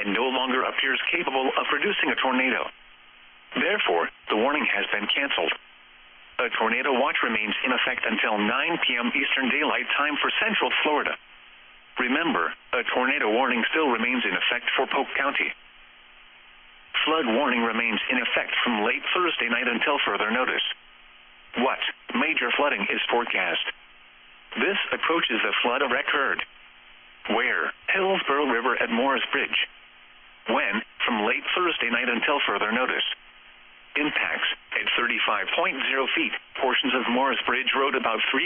and no longer appears capable of producing a tornado. Therefore, the warning has been canceled. A tornado watch remains in effect until 9 p.m. Eastern Daylight Time for Central Florida. Remember, a tornado warning still remains in effect for Polk County. Flood warning remains in effect from late Thursday night until further notice. What major flooding is forecast? This approaches the flood of record. Where? Hillsborough River at Morris Bridge. When? From late Thursday night until further notice. Impacts at 35.0 feet. Portions of Morris Bridge Road about 3